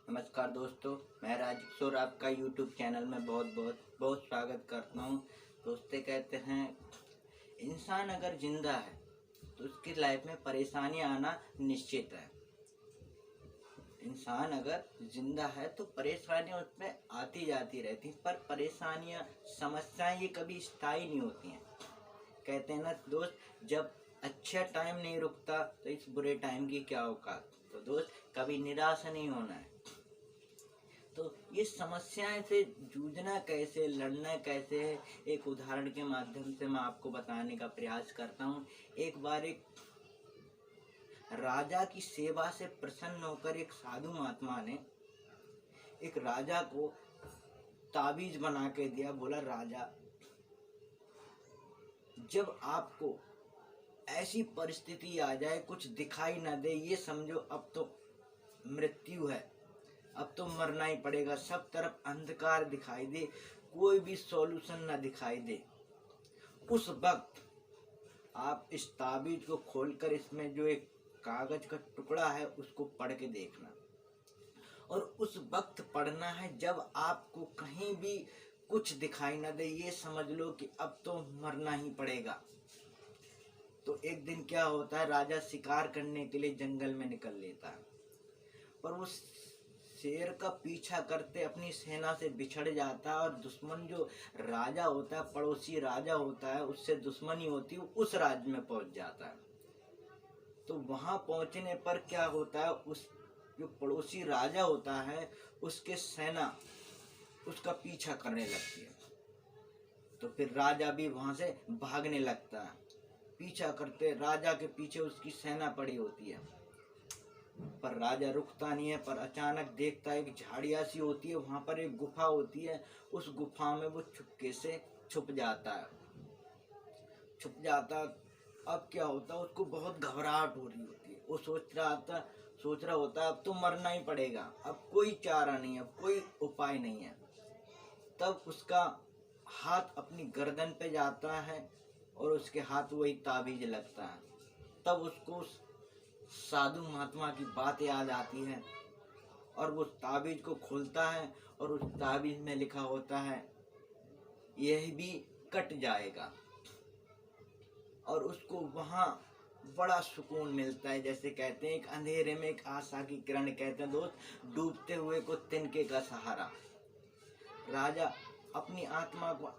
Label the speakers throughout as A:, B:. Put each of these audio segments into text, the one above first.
A: नमस्कार दोस्तों, मैं राजकिशोर आपका यूट्यूब चैनल में बहुत स्वागत करता हूं। दोस्ते कहते हैं इंसान अगर जिंदा है तो उसकी लाइफ में परेशानियां आना निश्चित है। इंसान अगर जिंदा है तो परेशानियां उसमें आती जाती रहती हैं, पर परेशानियां समस्याएं ये कभी स्थायी नहीं होती हैं। कहते हैं ना दोस्त, जब अच्छा टाइम नहीं रुकता तो इस बुरे टाइम की क्या औकात। तो दोस्त, कभी निराश नहीं होना है। तो ये समस्याएं से जूझना कैसे, लड़ना कैसे है, एक उदाहरण के माध्यम से मैं आपको बताने का प्रयास करता हूँ। एक बार एक राजा की सेवा से प्रसन्न होकर एक साधु महात्मा ने एक राजा को ताबीज बना के दिया। बोला, राजा, जब आपको ऐसी परिस्थिति आ जाए, कुछ दिखाई ना दे, ये समझो अब तो मृत्यु है, अब तो मरना ही पड़ेगा, सब तरफ अंधकार दिखाई दे, कोई भी सॉल्यूशन ना दिखाई दे, उस वक्त आप इस ताबीज को खोलकर इसमें जो एक कागज का टुकड़ा है उसको पढ़ के देखना। और उस वक्त पढ़ना है जब आपको कहीं भी कुछ दिखाई ना दे, ये समझ लो कि अब तो मरना ही पड़ेगा। तो एक दिन क्या होता है, राजा शिकार करने के लिए जंगल में निकल लेता है, पर वो शेर का पीछा करते अपनी सेना से बिछड़ जाता है और दुश्मन जो राजा होता है, पड़ोसी राजा होता है, उससे दुश्मनी होती है, उस राज्य में पहुंच जाता है। तो वहां पहुंचने पर क्या होता है, उस जो पड़ोसी राजा होता है उसके सेना उसका पीछा करने लगती है। तो फिर राजा भी वहां से भागने लगता है, पीछा करते राजा के पीछे उसकी सेना पड़ी होती है, पर राजा रुकता नहीं है। पर अचानक देखता है एक झाड़िया सी होती है, वहां पर एक गुफा होती है, उस गुफा में वो चुपके से छुप जाता है। अब क्या होता है, उसको बहुत घबराहट हो रही होती है। वो सोच रहा होता है अब तो मरना ही पड़ेगा, अब कोई चारा नहीं है, अब कोई उपाय नहीं है। तब उसका हाथ अपनी गर्दन पे जाता है और उसके हाथ वही ताबीज लगता है। तब उसको साधु महात्मा की बात याद आती है और वो ताबीज को खोलता है और उस ताबीज में लिखा होता है, यह भी कट जाएगा। और उसको वहाँ बड़ा सुकून मिलता है। जैसे कहते हैं, एक अंधेरे में एक आशा की किरण, कहते हैं दोस्त, डूबते हुए को तिनके का सहारा। राजा अपनी आत्मा को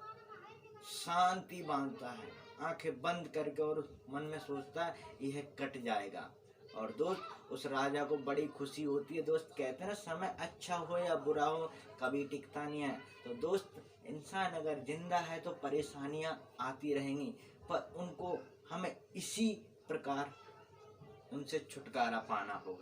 A: शांति बांधता है, आंखें बंद करके, और मन में सोचता है यह कट जाएगा। और दोस्त, उस राजा को बड़ी खुशी होती है। दोस्त, कहते हैं ना, समय अच्छा हो या बुरा हो कभी टिकता नहीं है। तो दोस्त, इंसान अगर जिंदा है तो परेशानियां आती रहेंगी, पर उनको हमें इसी प्रकार उनसे छुटकारा पाना होगा।